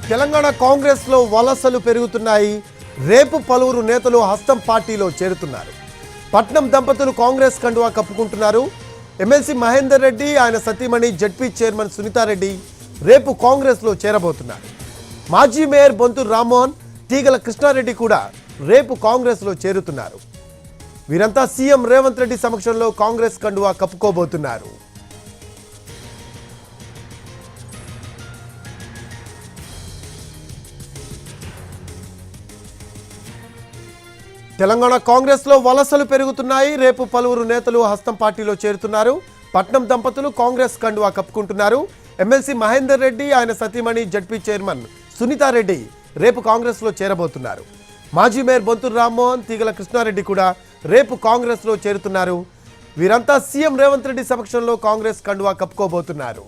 తెలంగాణ కాంగ్రెస్లో వలసలు పెరుగుతున్నాయి. రేపు పలువురు నేతలు హస్తం పార్టీలో చేరుతున్నారు. పట్నం దంపతులు కాంగ్రెస్ కండువా కప్పుకుంటున్నారు. ఎమ్మెల్సీ మహేందర్ రెడ్డి, ఆయన సతీమణి జడ్పీ చైర్మన్ సునీతారెడ్డి రేపు కాంగ్రెస్లో చేరబోతున్నారు. మాజీ మేయర్ బొంతూరు రామ్మోహన్, తీగల కృష్ణారెడ్డి కూడా రేపు కాంగ్రెస్లో చేరుతున్నారు. వీరంతా సీఎం రేవంత్ రెడ్డి సమక్షంలో కాంగ్రెస్ కండువా కప్పుకోబోతున్నారు. తెలంగాణ కాంగ్రెస్లో వలసలు పెరుగుతున్నాయి. రేపు పలువురు నేతలు హస్తం పార్టీలో చేరుతున్నారు. పట్నం దంపతులు కాంగ్రెస్ కండువా కప్పుకుంటున్నారు. ఎమ్మెల్సీ మహేందర్ రెడ్డి, ఆయన సతీమణి జడ్పీ చైర్మన్ సునీతారెడ్డి రేపు కాంగ్రెస్లో చేరబోతున్నారు. మాజీ మేయర్ బొంతూరు రామ్మోహన్, తీగల కృష్ణారెడ్డి కూడా రేపు కాంగ్రెస్లో చేరుతున్నారు. వీరంతా సీఎం రేవంత్ రెడ్డి సమక్షంలో కాంగ్రెస్ కండువా కప్పుకోబోతున్నారు.